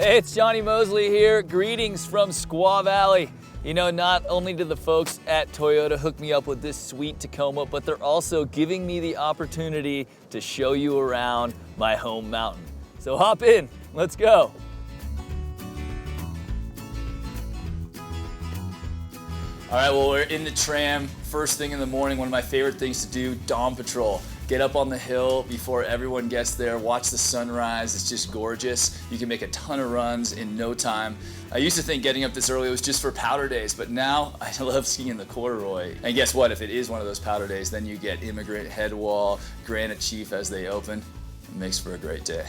Hey, it's Jonny Moseley here. Greetings from Squaw Valley. You know, not only did the folks at Toyota hook me up with this sweet Tacoma, but they're also giving me the opportunity to show you around my home mountain. So hop in, let's go. All right, well, we're in the tram. First thing in the morning, one of my favorite things to do, dawn patrol. Get up on the hill before everyone gets there, watch the sunrise. It's just gorgeous. You can make a ton of runs in no time. I used to think getting up this early was just for powder days, but now I love skiing the corduroy. And guess what? If it is one of those powder days, then you get Immigrant, Headwall, Granite Chief as they open. It makes for a great day.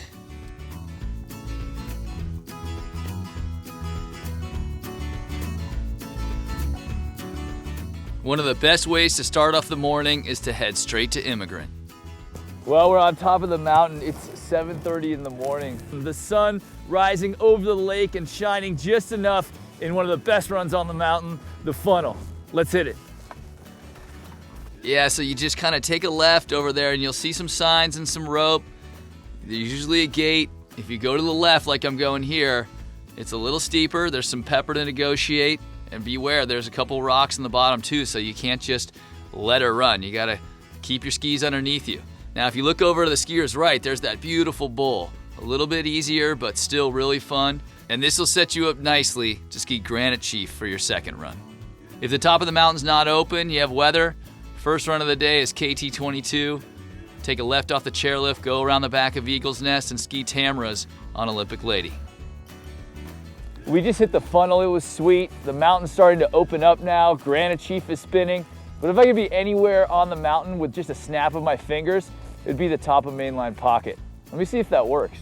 One of the best ways to start off the morning is to head straight to Immigrant. Well, we're on top of the mountain. It's 7:30 in the morning. The sun rising over the lake and shining just enough in one of the best runs on the mountain, the funnel. Let's hit it. Yeah, so you just kind of take a left over there and you'll see some signs and some rope. There's usually a gate. If you go to the left like I'm going here, it's a little steeper. There's some pepper to negotiate. And beware, there's a couple rocks in the bottom too, so you can't just let her run. You gotta keep your skis underneath you. Now, if you look over to the skier's right, there's that beautiful bowl. A little bit easier, but still really fun. And this will set you up nicely to ski Granite Chief for your second run. If the top of the mountain's not open, you have weather, first run of the day is KT22. Take a left off the chairlift, go around the back of Eagle's Nest and ski Tamara's on Olympic Lady. We just hit the funnel, it was sweet. The mountain's starting to open up now. Granite Chief is spinning. But if I could be anywhere on the mountain with just a snap of my fingers, it'd be the top of Mainline Pocket. Let me see if that works.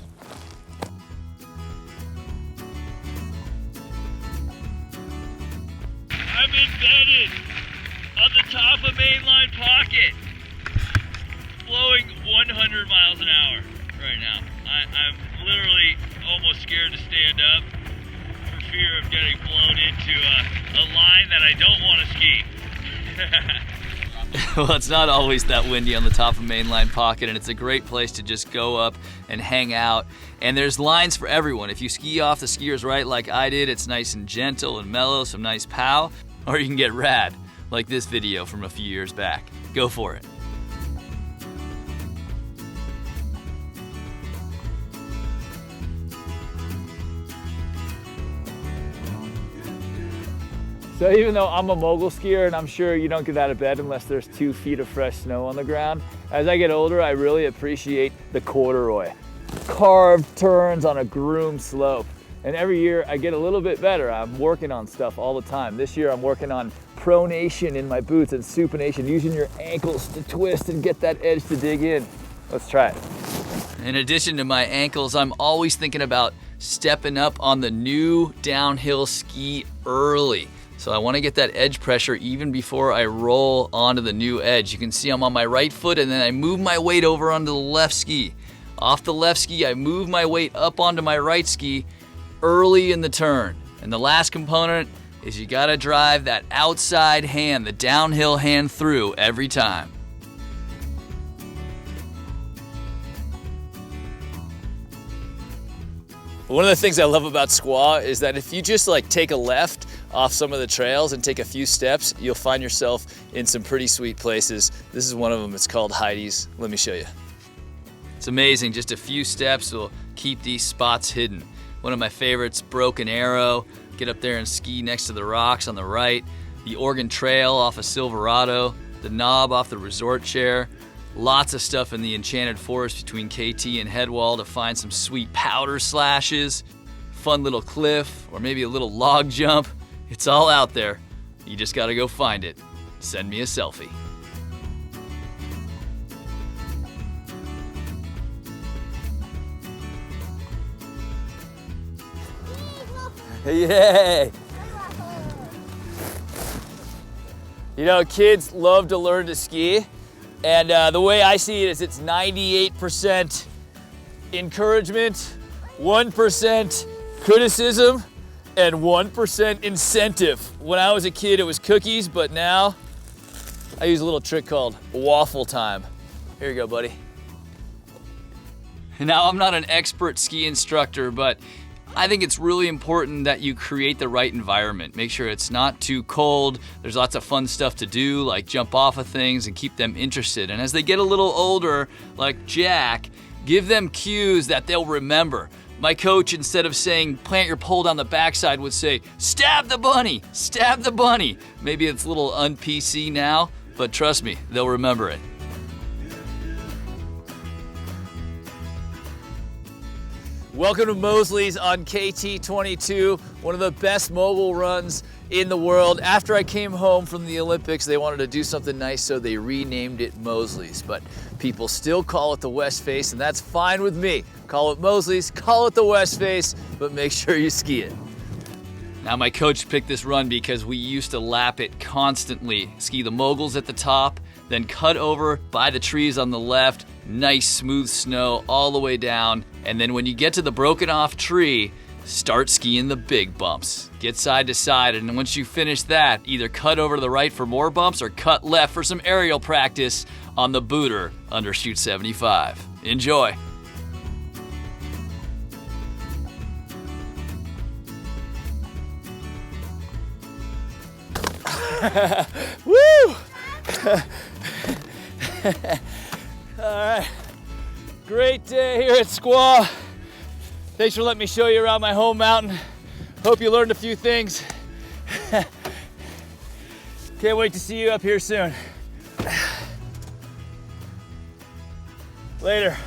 I'm embedded on the top of Mainline Pocket, flowing 100 miles an hour right now. I'm literally almost scared to stand up for fear of getting blown into a line that I don't want to ski. Well, it's not always that windy on the top of Mainline Pocket, and it's a great place to just go up and hang out. And there's lines for everyone. If you ski off the skier's right like I did, it's nice and gentle and mellow, some nice pow. Or you can get rad, like this video from a few years back. Go for it. So even though I'm a mogul skier and I'm sure you don't get out of bed unless there's 2 feet of fresh snow on the ground, as I get older, I really appreciate the corduroy. Carved turns on a groomed slope. And every year I get a little bit better. I'm working on stuff all the time. This year I'm working on pronation in my boots and supination, using your ankles to twist and get that edge to dig in. Let's try it. In addition to my ankles, I'm always thinking about stepping up on the new downhill ski early. So I want to get that edge pressure even before I roll onto the new edge. You can see I'm on my right foot and then I move my weight over onto the left ski. Off the left ski, I move my weight up onto my right ski early in the turn. And the last component is you got to drive that outside hand, the downhill hand through every time. One of the things I love about Squaw is that if you just take a left off some of the trails and take a few steps, you'll find yourself in some pretty sweet places. This is one of them. It's called Heidi's. Let me show you. It's amazing. Just a few steps will keep these spots hidden. One of my favorites, Broken Arrow. Get up there and ski next to the rocks on the right. The Oregon Trail off of Silverado. The Knob off the Resort Chair. Lots of stuff in the Enchanted Forest between KT and Headwall to find some sweet powder slashes. Fun little cliff, or maybe a little log jump. It's all out there. You just gotta go find it. Send me a selfie. Yay! You know, kids love to learn to ski, and the way I see it is it's 98% encouragement, 1% criticism, and 1% incentive. When I was a kid, it was cookies, but now I use a little trick called waffle time. Here you go, buddy. Now, I'm not an expert ski instructor, but I think it's really important that you create the right environment. Make sure it's not too cold. There's lots of fun stuff to do, like jump off of things and keep them interested. And as they get a little older, like Jack, give them cues that they'll remember. My coach, instead of saying, plant your pole down the backside, would say, stab the bunny, stab the bunny. Maybe it's a little un-PC now, but trust me, they'll remember it. Welcome to Mosleys on KT22, one of the best mogul runs in the world. After I came home from the Olympics, they wanted to do something nice, so they renamed it Mosleys. But people still call it the West Face, and that's fine with me. Call it Mosleys, call it the West Face, but make sure you ski it. Now, my coach picked this run because we used to lap it constantly. Ski the moguls at the top, then cut over by the trees on the left, nice smooth snow all the way down, and then when you get to the broken off tree, start skiing the big bumps. Get side to side, and once you finish that, either cut over to the right for more bumps or cut left for some aerial practice on the booter under chute 75. Enjoy. Woo! All right, great day here at Squaw. Thanks for letting me show you around my home mountain. Hope you learned a few things. Can't wait to see you up here soon. Later.